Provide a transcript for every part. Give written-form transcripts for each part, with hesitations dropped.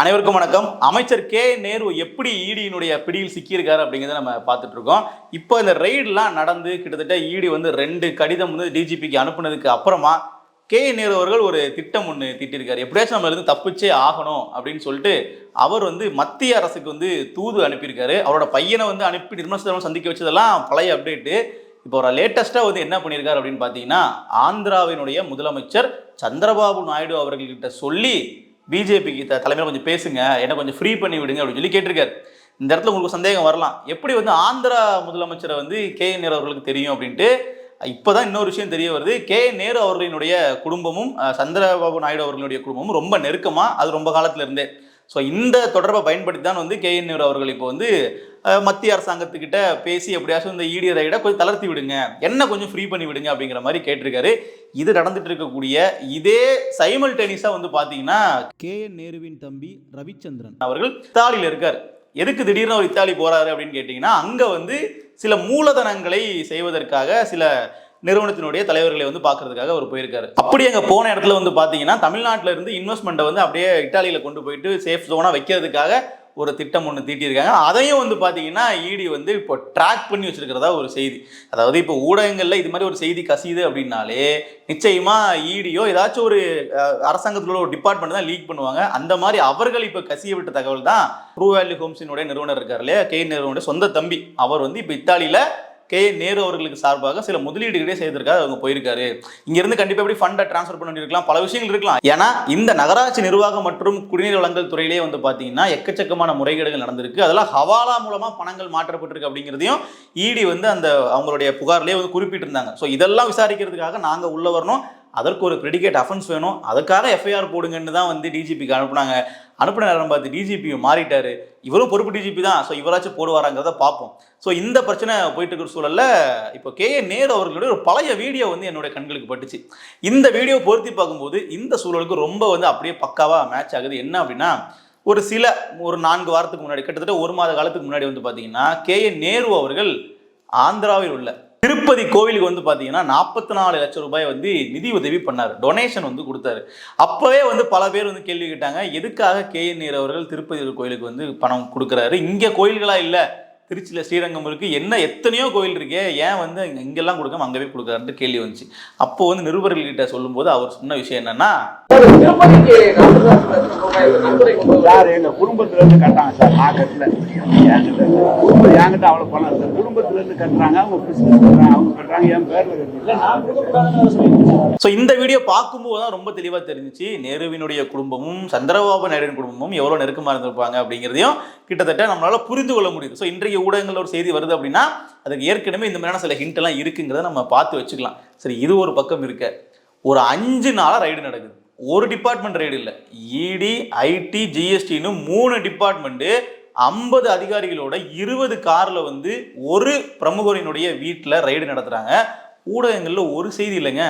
அனைவருக்கும் வணக்கம். அமைச்சர் கே நேரு எப்படி ஈடியினுடைய பிடியில் சிக்கியிருக்காரு அப்படிங்கிறத நம்ம பார்த்துட்டு இருக்கோம். இப்போ இந்த ரெய்டெலாம் நடந்து கிட்டத்தட்ட ஈடி வந்து 2 கடிதம் வந்து டிஜிபிக்கு அனுப்புனதுக்கு அப்புறமா கே நேரு அவர்கள் ஒரு திட்டம் ஒன்று தீட்டிருக்காரு. எப்படியாச்சும் நம்மள இருந்து தப்பிச்சே ஆகணும் அப்படின்னு சொல்லிட்டு அவர் வந்து மத்திய அரசுக்கு வந்து தூது அனுப்பியிருக்காரு. அவரோட பையனை வந்து அனுப்பி நிர்மலா சீதாராமன் சந்திக்க வச்சதெல்லாம் பழைய அப்டேட்டு. இப்போ ஒரு லேட்டஸ்ட்டாக வந்து என்ன பண்ணியிருக்காரு அப்படின்னு பார்த்தீங்கன்னா, ஆந்திராவினுடைய முதலமைச்சர் சந்திரபாபு நாயுடு அவர்கள்கிட்ட சொல்லி பிஜேபிக்கு தலைமையில் கொஞ்சம் பேசுங்க, என்ன கொஞ்சம் ஃப்ரீ பண்ணி விடுங்க அப்படின்னு சொல்லி கேட்டிருக்காரு. இந்த இடத்துல உங்களுக்கு சந்தேகம் வரலாம், எப்படி வந்து ஆந்திரா முதலமைச்சரை வந்து கே நேரு அவர்களுக்கு தெரியும் அப்படின்ட்டு. இப்போதான் இன்னொரு விஷயம் தெரிய வருது. கே நேரு அவர்களினுடைய குடும்பமும் சந்திரபாபு நாயுடு அவர்களுடைய குடும்பமும் ரொம்ப நெருக்கமாக, அது ரொம்ப காலத்தில் இருந்தே. ஸோ இந்த தொடர்பை பயன்படுத்தி தான் வந்து கே நேரு அவர்கள் இப்போ வந்து மத்திய அரசாங்கத்துக்கிட்ட பேசி எப்படியாச்சும் இந்த ஈடி ரைடை கொஞ்சம் தளர்த்தி விடுங்க, என்ன கொஞ்சம் ஃப்ரீ பண்ணி விடுங்க அப்படிங்கிற மாதிரி கேட்டிருக்காரு. இது நடந்துட்டு இருக்கக்கூடிய இதே சைமல்டேனியஸாக வந்து பார்த்தீங்கன்னா கே நேருவின் தம்பி ரவிச்சந்திரன் அவர்கள் இத்தாலியில் இருக்கார். எதுக்கு திடீர்னு அவர் இத்தாலி போறாரு அப்படின்னு கேட்டிங்கன்னா, அங்கே வந்து சில மூலதனங்களை செய்வதற்காக சில நிறுவனத்தினுடைய தலைவர்களை வந்து பார்க்கறதுக்காக அவர் போயிருக்காரு. அப்படி அங்கே போன இடத்துல வந்து பார்த்தீங்கன்னா, தமிழ்நாட்டில் இருந்து இன்வெஸ்ட்மெண்ட்டை வந்து அப்படியே இத்தாலியில் கொண்டு போயிட்டு சேஃப் ஜோனாக வைக்கிறதுக்காக ஒரு திட்டம் ஒன்று தீட்டியிருக்காங்க. அதையும் வந்து பார்த்தீங்கன்னா இடி வந்து இப்போ ட்ராக் பண்ணி வச்சிருக்கிறதா ஒரு செய்தி. அதாவது இப்போ ஊடகங்களில் இது மாதிரி ஒரு செய்தி கசியுது அப்படின்னாலே நிச்சயமாக ஈடியோ ஏதாச்சும் ஒரு அரசாங்கத்தில் உள்ள ஒரு டிபார்ட்மெண்ட் தான் லீக் பண்ணுவாங்க. அந்த மாதிரி அவர்கள் இப்போ கசிய விட்ட தகவல் தான் ட்ரூ வேல்யூ ஹோம்ஸினுடைய நிறுவனர் இருக்கார் இல்லையா, கே நேருடைய சொந்த தம்பி, அவர் வந்து இப்போ இத்தாலியில் கே நேரு அவர்களுக்கு சார்பாக சில முதலீடுகளே செய்திருக்காரு. அவங்க போயிருக்காரு. இங்கிருந்து கண்டிப்பாக எப்படி ஃபண்டை டிரான்ஸ்ஃபர் பண்ணி இருக்கலாம், பல விஷயங்கள் இருக்கலாம். ஏன்னா இந்த நகராட்சி நிர்வாகம் மற்றும் குடிநீர் வழங்கல் துறையிலே வந்து பார்த்தீங்கன்னா எக்கச்சக்கமான முறைகேடுகள் நடந்திருக்கு. அதெல்லாம் ஹவாலா மூலமாக பணங்கள் மாற்றப்பட்டிருக்கு அப்படிங்கிறதையும் ஈடி வந்து அந்த அவங்களுடைய புகார்லேயே வந்து குறிப்பிட்டிருந்தாங்க. ஸோ இதெல்லாம் விசாரிக்கிறதுக்காக நாங்கள் உள்ள வரணும், அதற்கு ஒரு ப்ரெடிகேட் அஃபென்ஸ் வேணும், அதுக்காக எஃப்ஐஆர் போடுங்கன்னு தான் வந்து டிஜிபிக்கு அனுப்புனாங்க. அனுப்பின நேரம் பார்த்து டிஜிபி மாறிட்டாரு. இவரும் பொறுப்பு டிஜிபி தான். ஸோ இவராச்சும் போடுவாராங்கிறத பார்ப்போம். ஸோ இந்த பிரச்சனை போயிட்டு இருக்கிற சூழலில் இப்போ கே நேரு அவர்களுடைய ஒரு பழைய வீடியோ வந்து என்னுடைய கண்களுக்கு பட்டுச்சு. இந்த வீடியோ பொருத்தி பார்க்கும்போது இந்த சூழலுக்கு ரொம்ப வந்து அப்படியே பக்காவாக மேட்ச் ஆகுது. என்ன அப்படின்னா, ஒரு 4 வாரத்துக்கு முன்னாடி, கிட்டத்தட்ட 1 மாத காலத்துக்கு முன்னாடி வந்து பார்த்தீங்கன்னா கே நேரு அவர்கள் ஆந்திராவில் உள்ள திருப்பதி கோவிலுக்கு வந்து பார்த்தீங்கன்னா 44 லட்சம் ரூபாய் வந்து நிதி உதவி பண்ணார், டொனேஷன் வந்து கொடுத்தாரு. அப்போவே வந்து பல பேர் வந்து கேள்வி கேட்டாங்க, எதுக்காக கே நேரு அவர்கள் திருப்பதி கோயிலுக்கு வந்து பணம் கொடுக்குறாரு, இங்கே கோயில்களா இல்லை, திருச்சியில் ஸ்ரீரங்கம் இருக்குது, என்ன எத்தனையோ கோயில் இருக்கே, ஏன் வந்து இங்கெல்லாம் கொடுக்காம அங்கே போய் கொடுக்குறாருன்ட்டு கேள்வி வந்துச்சு. அப்போ வந்து நிருபர்கள்கிட்ட சொல்லும்போது அவர் சொன்ன விஷயம் என்னன்னா, யார் எங்க குடும்பத்துல இருந்து கட்டாங்க சார், நான் கட்டல, என்கிட்ட அவ்வளவு பணம் இல்லை, குடும்பத்துல இருந்து கட்டுறாங்க, அவங்க பிசினஸ் பண்றாங்க, அவங்க கட்டுறாங்க, என் பேர்ல கட்டல. ஸோ இந்த வீடியோ பார்க்கும்போது தான் ரொம்ப தெளிவாக தெரிஞ்சிச்சு நேருவினுடைய குடும்பமும் சந்திரபாபு நாயுடுவின் குடும்பமும் எவ்வளோ நெருக்கமாக இருந்திருப்பாங்க அப்படிங்கிறதையும் கிட்டத்தட்ட நம்மளால புரிந்து கொள்ள முடியுது. ஸோ இன்றைய ஊடகங்களில் ஒரு செய்தி வருது அப்படின்னா அதுக்கு ஏற்கனவே இந்த மாதிரியான சில ஹிண்ட் எல்லாம் இருக்குங்கிறத நம்ம பார்த்து வச்சுக்கலாம். சரி, இது ஒரு பக்கம் இருக்க, ஒரு 5 நாளாக ரைடு நடக்குது. ஒரு டிபார்ட்மெண்ட் ரைடு இல்லை, இடி, ஐடி, ஜிஎஸ்டின்னு 3 டிபார்ட்மெண்ட்டு 50 அதிகாரிகளோட 20 காரில் வந்து ஒரு பிரமுகரினுடைய வீட்டில் ரைடு நடத்துகிறாங்க. ஊடகங்களில் ஒரு செய்தி இல்லைங்க,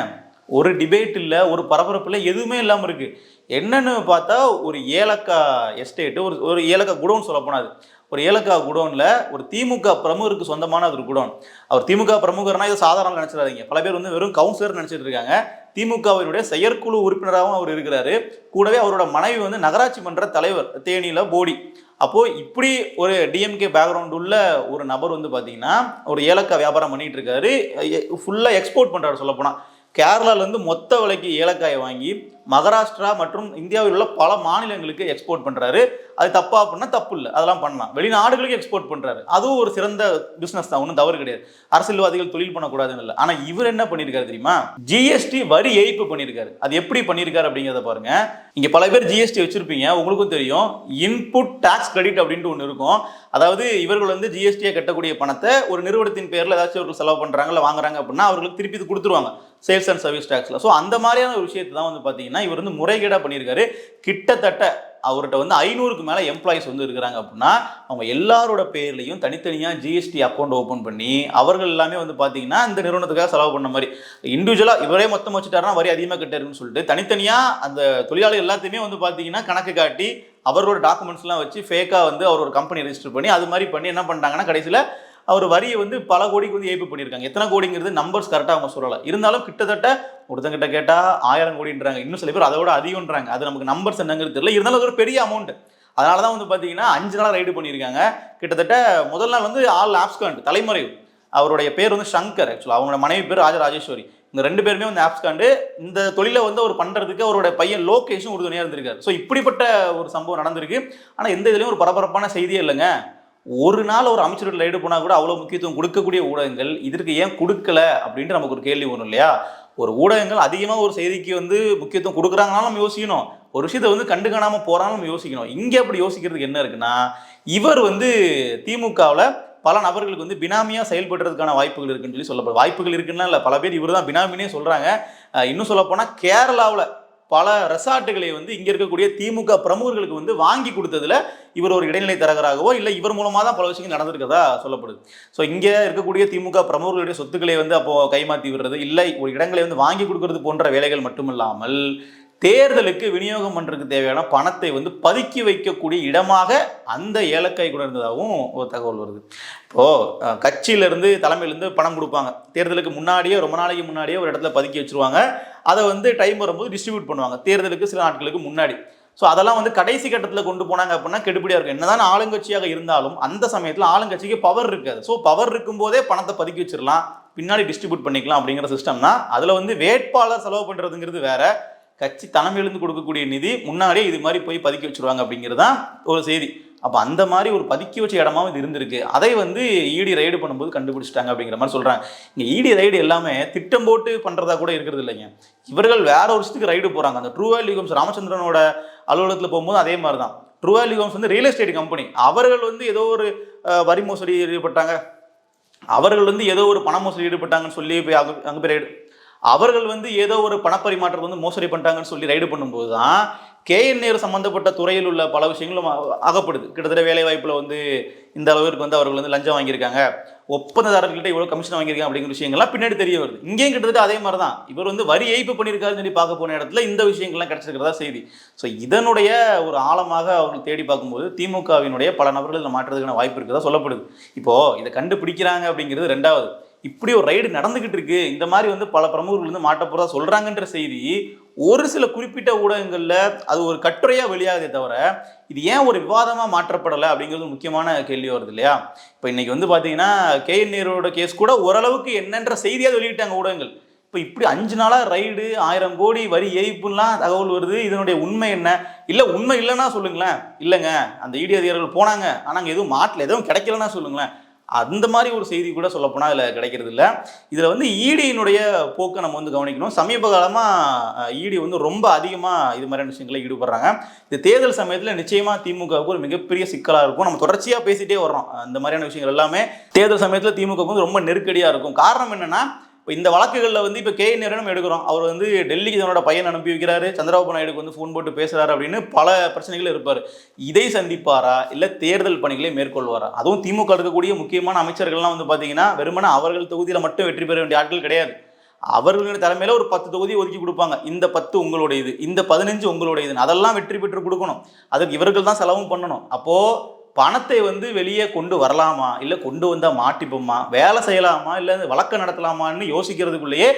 ஒரு டிபேட் இல்லை, ஒரு பரபரப்பு இல்லை, எதுவுமே இல்லாமல் இருக்குது. என்னென்னு பார்த்தா ஒரு ஏலக்காய் எஸ்டேட்டு, ஒரு ஏலக்காய் குடோன் சொல்ல போனாது, ஒரு ஏலக்காய் குடோனில் ஒரு திமுக பிரமுகருக்கு சொந்தமான ஒரு குடோன். அவர் திமுக பிரமுகர்னா இதை சாதாரண நினச்சிடாதீங்க, பல பேர் வந்து வெறும் கவுன்சிலர் நினச்சிட்டு இருக்காங்க. திமுகவினுடைய செயற்குழு உறுப்பினராகவும் அவர் இருக்கிறாரு. கூடவே அவரோட மனைவி வந்து நகராட்சி மன்ற தலைவர் தேனியில் போடி. அப்போது இப்படி ஒரு டிஎம்கே பேக்ரவுண்ட் உள்ள ஒரு நபர் வந்து பார்த்தீங்கன்னா ஒரு ஏலக்காய் வியாபாரம் பண்ணிகிட்டு இருக்காரு. ஃபுல்லாக எக்ஸ்போர்ட் பண்ணுறாரு. சொல்லப்போனால் கேரளாவிலேருந்து மொத்த விலைக்கு ஏலக்காயை வாங்கி மகாராஷ்டிரா மற்றும் இந்தியாவில் உள்ள பல மாநிலங்களுக்கு எக்ஸ்போர்ட் பண்ணுறாரு. அது தப்பா அப்படின்னா தப்பு இல்லை, அதெல்லாம் பண்ணலாம். வெளிநாடுகளுக்கு எக்ஸ்போர்ட் பண்ணுறாரு, அதுவும் ஒரு சிறந்த பிஸ்னஸ் தான், ஒன்றும் தவறு கிடையாது. அரசியல்வாதிகள் தொழில் பண்ணக்கூடாதுன்னு இல்லை. ஆனால் இவர் என்ன பண்ணியிருக்காரு தெரியுமா, ஜிஎஸ்டி வரி ஏய்ப்பு பண்ணியிருக்காரு. அது எப்படி பண்ணியிருக்காரு அப்படிங்கிறத பாருங்க. இங்கே பல பேர் ஜிஎஸ்டி வச்சிருப்பீங்க, உங்களுக்கும் தெரியும். இன்புட் டாக்ஸ் கிரெடிட் அப்படின்ட்டு ஒன்று இருக்கும். அதாவது இவர்கள் வந்து ஜிஎஸ்டியை கட்டக்கூடிய பணத்தை ஒரு நிறுவனத்தின் பேரில் ஏதாச்சும் அவர்கள் செலவு பண்ணுறாங்க இல்லை வாங்குறாங்க அப்படின்னா அவர்களுக்கு திருப்பி இது கொடுத்துருவாங்க சேல்ஸ் அண்ட் சர்வீஸ் டாக்ஸில். ஸோ அந்த மாதிரியான ஒரு விஷயத்தை தான் வந்து பார்த்தீங்கன்னா இவர் வந்து முறைகேடாக பண்ணியிருக்காரு. கிட்டத்தட்ட அவர்கிட்ட வந்து 500க்கு மேலே எம்ப்ளாயிஸ் வந்து இருக்கிறாங்க அப்படின்னா அவங்க எல்லாரோட பேர்லையும் தனித்தனியாக ஜிஎஸ்டி அக்கௌண்ட் ஓப்பன் பண்ணி அவர்கள் எல்லாமே வந்து பார்த்தீங்கன்னா இந்த நிறுவனத்துக்காக செலவு பண்ண மாதிரி இண்டிவிஜுவலாக இவரே மொத்தம் வச்சுட்டாருன்னா வரி அதிகமாக கட்டாருன்னு சொல்லிட்டு தனித்தனியாக அந்த தொழிலாளர் எல்லாத்தையுமே வந்து பார்த்தீங்கன்னா கணக்கு காட்டி அவரோட டாக்குமெண்ட்ஸ்லாம் வச்சு ஃபேக்காக வந்து அவர் ஒரு கம்பெனி ரெஜிஸ்டர் பண்ணி அது மாதிரி பண்ணி என்ன பண்ணிட்டாங்கன்னா கடைசியில் அவர் வரியை வந்து பல கோடிக்கு வந்து ஏய்ப்பு பண்ணியிருக்காங்க. எத்தனை கோடிங்கிறது நம்பர்ஸ் கரெக்டாக அவங்க சொல்லலை. இருந்தாலும் கிட்டத்தட்ட ஒருத்தங்கிட்ட கேட்டால் 1000 கோடின்றாங்க, இன்னும் சில பேர் அதை விட அதிகம்ன்றாங்க. அது நமக்கு நம்பர்ஸ் என்னங்கிறது தெரியல. இருந்தாலும் அது ஒரு பெரிய அமௌண்ட். அதனால தான் வந்து பார்த்தீங்கன்னா 5 நாள் ரைடு பண்ணியிருக்காங்க. கிட்டத்தட்ட முதல் நாள் வந்து ஆல் ஆப்ஸ்காண்ட் தலைமறைவு. அவருடைய பேர் வந்து சங்கர், ஆக்சுவலாக அவங்களோட மனைவி பேர் ராஜராஜேஸ்வரி. இந்த 2 பேருமே வந்து ஆப்ஸ்காண்டு. இந்த தொழிலை வந்து அவர் பண்ணுறதுக்கு அவரோட பையன் லோகேஷும் உறுதுணையாக இருந்திருக்காரு. ஸோ இப்படிப்பட்ட ஒரு சம்பவம் நடந்திருக்கு. ஆனால் எந்த இதுலேயும் ஒரு பரபரப்பான செய்தியே இல்லைங்க. ஒரு நாள் ஒரு அமைச்சர்கள் ரைடு போனால் கூட அவ்வளோ முக்கியத்துவம் கொடுக்கக்கூடிய ஊடகங்கள் இதற்கு ஏன் கொடுக்கல அப்படின்ட்டு நமக்கு ஒரு கேள்வி வரும் இல்லையா? ஒரு ஊடகங்கள் அதிகமாக ஒரு செய்திக்கு வந்து முக்கியத்துவம் கொடுக்குறாங்கனாலும் நம்ம யோசிக்கணும், ஒரு விஷயத்தை வந்து கண்டு காணாமல் போகிறாலும் நம்ம யோசிக்கணும். இங்கே அப்படி யோசிக்கிறதுக்கு என்ன இருக்குன்னா, இவர் வந்து திமுகவில் பல நபர்களுக்கு வந்து பினாமியாக செயல்படுறதுக்கான வாய்ப்புகள் இருக்குன்னு சொல்லப்படுது. வாய்ப்புகள் இருக்குன்னா இல்லை, பல பேர் இவர் தான் பினாமினே சொல்கிறாங்க. இன்னும் சொல்லப்போனால் கேரளாவில் பல ரெசார்ட்டுகளை வந்து இங்கே இருக்கக்கூடிய திமுக பிரமுகர்களுக்கு வந்து வாங்கி கொடுத்ததுல இவர் ஒரு இடைநிலை தரகராகவோ இல்லை இவர் மூலமாக தான் பல விஷயங்கள் நடந்திருக்கிறதா சொல்லப்படுது. ஸோ இங்கே இருக்கக்கூடிய திமுக பிரமுகர்களுடைய சொத்துக்களை வந்து அப்போது கைமாற்றி விடுறது, இல்லை ஒரு இடங்களை வந்து வாங்கி கொடுக்கறது போன்ற வேலைகள் மட்டுமில்லாமல் தேர்தலுக்கு விநியோகம் பண்ணுறதுக்கு தேவையான பணத்தை வந்து பதுக்கி வைக்கக்கூடிய இடமாக அந்த ஏலக்காய் கூட இருந்ததாகவும் ஒரு தகவல் வருது. இப்போது கட்சியிலேருந்து தலைமையிலேருந்து பணம் கொடுப்பாங்க, தேர்தலுக்கு முன்னாடியே ரொம்ப நாளைக்கு முன்னாடியே ஒரு இடத்துல பதுக்கி வச்சுருவாங்க. அதை வந்து டைம் வரும்போது டிஸ்ட்ரிபியூட் பண்ணுவாங்க தேர்தலுக்கு சில நாட்களுக்கு முன்னாடி. ஸோ அதெல்லாம் வந்து கடைசி கட்டத்தில் கொண்டு போனாங்க அப்படின்னா கெடுபடியாக இருக்கும். என்னதான் ஆளுங்கட்சியாக இருந்தாலும் அந்த சமயத்தில் ஆளுங்கட்சிக்கு பவர் இருக்காது. ஸோ பவர் இருக்கும்போதே பணத்தை பதுக்கி வச்சிடலாம், பின்னாடி டிஸ்ட்ரிபியூட் பண்ணிக்கலாம் அப்படிங்கிற சிஸ்டம் தான். அதில் வந்து வேட்பாளர் செலவு பண்ணுறதுங்கிறது வேற, கட்சி தலைமையிலிருந்து கொடுக்கக்கூடிய நிதி முன்னாடியே இது மாதிரி போய் பதுக்கி வச்சுருவாங்க அப்படிங்கிறது தான் ஒரு செய்தி. அப்போ அந்த மாதிரி ஒரு பதுக்கி வச்ச இடமாவும் இது இருந்திருக்கு. அதை வந்து இடி ரைடு பண்ணும்போது கண்டுபிடிச்சிட்டாங்க அப்படிங்கிற மாதிரி சொல்கிறாங்க. இங்கே இடி ரைடு எல்லாமே திட்டம் போட்டு பண்ணுறதா கூட இருக்கிறது இல்லைங்க. இவர்கள் வேற ஒரு விஷயத்துக்கு ரைடு போகிறாங்க. அந்த ட்ரூ வேல்யூ ஹோம்ஸ் ராமச்சந்திரனோட அலுவலகத்தில் போகும்போது அதே மாதிரி தான். ட்ரூ வேல்யூ ஹோம்ஸ் வந்து ரியல் எஸ்டேட் கம்பெனி, அவர்கள் வந்து ஏதோ ஒரு வரி மோசடி ஈடுபட்டாங்க, அவர்கள் வந்து ஏதோ ஒரு பண மோசடி ஈடுபட்டாங்கன்னு சொல்லி போய் அங்கே போய் ரைடு, அவர்கள் வந்து ஏதோ ஒரு பணப்பரிமாற்றத்தை வந்து மோசடி பண்ணிட்டாங்கன்னு சொல்லி ரைடு பண்ணும்போது தான் கேஎன் நேரு சம்பந்தப்பட்ட துறையில் உள்ள பல விஷயங்களும் அகப்படுது. கிட்டத்தட்ட வேலை வாய்ப்பில் வந்து இந்த அளவிற்கு வந்து அவர்கள் வந்து லஞ்சம் வாங்கியிருக்காங்க, ஒப்பந்ததாரர்கிட்ட இவ்வளோ கமிஷன் வாங்கியிருக்காங்க அப்படிங்கிற விஷயங்கள்லாம் பின்னாடி தெரிய வருது. இங்கேயும் கிட்டத்தட்ட அதே மாதிரி தான், இவர் வந்து வரி ஏய்ப்பு பண்ணியிருக்காருன்னு சொல்லி பார்க்க போன இடத்துல இந்த விஷயங்கள்லாம் கிடைச்சிருக்கிறதா செய்தி. ஸோ இதனுடைய ஒரு ஆழமாக அவர்கள் தேடி பார்க்கும்போது திமுகவினுடைய பல நபர்கள் இதை மாற்றுறதுக்கான வாய்ப்பு இருக்கிறதா சொல்லப்படுது. இப்போது இதை கண்டுபிடிக்கிறாங்க அப்படிங்கிறது ரெண்டாவது. இப்படி ஒரு ரைடு நடந்துகிட்டு இருக்கு, இந்த மாதிரி வந்து பல பிரமுகர்கள் வந்து மாட்ட போறதா சொல்றாங்கன்ற செய்தி ஒரு சில குறிப்பிட்ட ஊடகங்கள்ல அது ஒரு கட்டுரையா வெளியாகுதே தவிர இது ஏன் ஒரு விவாதமா மாற்றப்படலை அப்படிங்கிறது முக்கியமான கேள்வி வருது இல்லையா? இப்போ இன்னைக்கு வந்து பாத்தீங்கன்னா கேஎன் நேருவோட கேஸ் கூட ஓரளவுக்கு என்னன்ற செய்தியா வெளியிட்டாங்க ஊடகங்கள். இப்போ இப்படி 5 நாளா ரைடு, 1000 கோடி வரி ஏய்ப்புலாம் தகவல் வருது. இதனுடைய உண்மை என்ன? இல்லை உண்மை இல்லைன்னா சொல்லுங்களேன். இல்லைங்க அந்த இடி அதிகாரிகள் போனாங்க, ஆனால் அங்கே எதுவும் மாட்டல, எதுவும் கிடைக்கலன்னா சொல்லுங்களேன். அந்த மாதிரி ஒரு செய்தி கூட சொல்லப்போனால் இதில் கிடைக்கிறது இல்லை. இதில் வந்து ஈடியினுடைய போக்கை நம்ம வந்து கவனிக்கணும். சமீப காலமாக ஈடி வந்து ரொம்ப அதிகமாக இது மாதிரியான விஷயங்களை ஈடுபடுறாங்க. இது தேர்தல் சமயத்தில் நிச்சயமாக திமுகவுக்கு ஒரு மிகப்பெரிய சிக்கலாக இருக்கும். நம்ம தொடர்ச்சியாக பேசிகிட்டே வர்றோம், அந்த மாதிரியான விஷயங்கள் எல்லாமே தேர்தல் சமயத்தில் திமுகவுக்கு வந்து ரொம்ப நெருக்கடியாக இருக்கும். காரணம் என்னென்னா, இப்போ இந்த வழக்குகளில் வந்து இப்போ கேஎன் நேரு நம்ம எடுக்கிறோம், அவர் வந்து டெல்லிக்கு தன்னோட பையன் அனுப்பி வைக்கிறாரு, சந்திரபாபு நாயுடுக்கு வந்து ஃபோன் போட்டு பேசுகிறாரு அப்படின்னு பல பிரச்சனைகள் இருப்பார். இதை சந்திப்பாரா இல்லை தேர்தல் பணிகளை மேற்கொள்வாரா? அதுவும் திமுக இருக்கக்கூடிய முக்கியமான அமைச்சர்கள்லாம் வந்து பார்த்தீங்கன்னா வெறுமனே அவர்கள் தொகுதியில் மட்டும் வெற்றி பெற வேண்டிய ஆட்கள் கிடையாது. அவர்களுடைய தலைமையில் ஒரு 10 தொகுதி ஒதுக்கி கொடுப்பாங்க. இந்த 10 உங்களுடையது, இந்த 15 உங்களுடையதுன்னு அதெல்லாம் வெற்றி பெற்று கொடுக்கணும். அதுக்கு இவர்கள் தான் செலவும் பண்ணணும். அப்போது பணத்தை வந்து வெளியே கொண்டு வரலாமா, இல்லை கொண்டு வந்தால் மாட்டிப்போமா, வேலை செய்யலாமா, இல்லை வழக்கு நடத்தலாமான்னு யோசிக்கிறதுக்குள்ளேயே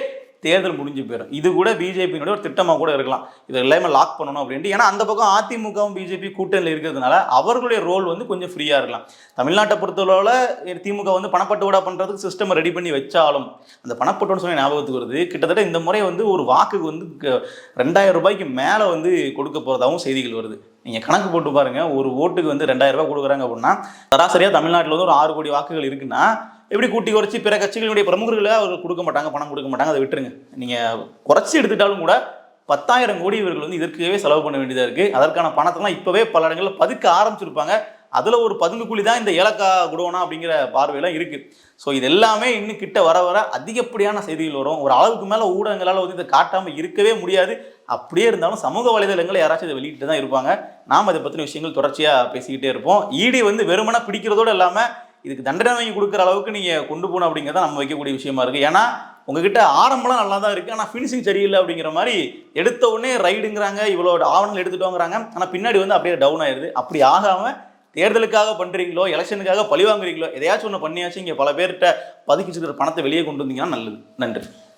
தேர்தல் முடிஞ்சு போயிடும். இது கூட பிஜேபியினுடைய ஒரு திட்டமாக கூட இருக்கலாம், இது எல்லாமே லாக் பண்ணணும் அப்படின்ட்டு. ஏன்னா அந்த பக்கம் அதிமுகவும் பிஜேபி கூட்டணியில் இருக்கிறதுனால அவர்களுடைய ரோல் வந்து கொஞ்சம் ஃப்ரீயாக இருக்கலாம். தமிழ்நாட்டை பொறுத்தளவில் திமுக வந்து பணப்பட்டுவாடா பண்ணுறதுக்கு சிஸ்டம் ரெடி பண்ணி வச்சாலும் அந்த பணப்பட்டுன்னு சொல்லி ஞாபகத்துக்கு வருது. கிட்டத்தட்ட இந்த முறை வந்து ஒரு வாக்குக்கு வந்து 2000 ரூபாய்க்கு மேலே வந்து கொடுக்க போகிறதாகவும் செய்திகள் வருது. நீங்கள் கணக்கு போட்டு பாருங்கள், ஒரு ஓட்டுக்கு வந்து 2000 ரூபாய் கொடுக்குறாங்க அப்படின்னா சராசரியாக தமிழ்நாட்டில் வந்து ஒரு 6 கோடி வாக்குகள் இருக்குன்னா எப்படி கூட்டி குறைச்சி பிற கட்சிகளுடைய பிரமுகர்களை அவர்கள் கொடுக்க மாட்டாங்க, பணம் கொடுக்க மாட்டாங்க, அதை விட்டுருங்க. நீங்கள் குறைச்சி எடுத்துட்டாலும் கூட 10,000 கோடி இவர்கள் வந்து இதற்கவே செலவு பண்ண வேண்டியதாக இருக்குது. அதற்கான பணத்தெல்லாம் இப்போவே பல இடங்களில் பதுக்க ஆரம்பிச்சிருப்பாங்க. அதில் ஒரு பதுங்கு கூலி தான் இந்த ஏலக்காய் குடோனா அப்படிங்கிற பார்வையெல்லாம் இருக்குது. ஸோ இது எல்லாமே இன்னும் கிட்ட வர வர அதிகப்படியான செய்திகள் வரும். ஒரு அளவுக்கு மேலே ஊடகங்களால் வந்து இதை காட்டாமல் இருக்கவே முடியாது. அப்படியே இருந்தாலும் சமூக வலைதளங்களில் யாராச்சும் இதை வெளியிட்டு தான் இருப்பாங்க. நாம் அதை பற்றின விஷயங்கள் தொடர்ச்சியாக பேசிக்கிட்டே இருப்போம். ஈடி வந்து வெறுமனா பிடிக்கிறதோடு இல்லாமல் இதுக்கு தண்டனை வாங்கி கொடுக்குற அளவுக்கு நீங்கள் கொண்டு போகணும் அப்படிங்கிறத நம்ம வைக்கக்கூடிய விஷயமா இருக்குது. ஏன்னா உங்ககிட்ட ஆரம்பம்லாம் நல்லா தான் இருக்குது, ஆனால் ஃபினிஷிங் சரியில்லை அப்படிங்கிற மாதிரி எடுத்த உடனே ரைடுங்கிறாங்க, இவ்வளோ ஆவணங்கள் எடுத்துகிட்டு வாங்குறாங்க, ஆனால் பின்னாடி வந்து அப்படியே டவுன் ஆயிடுது. அப்படி ஆகாமல் தேர்தலுக்காக பண்ணுறீங்களோ, எலெக்ஷனுக்காக பழி வாங்குறீங்களோ, எதையாச்சும் ஒன்று பண்ணியாச்சும் இங்கே பல பேர்கிட்ட பதுக்கி வச்சுக்கிற பணத்தை வெளியே கொண்டு வந்தீங்கன்னா நல்லது. நன்றி.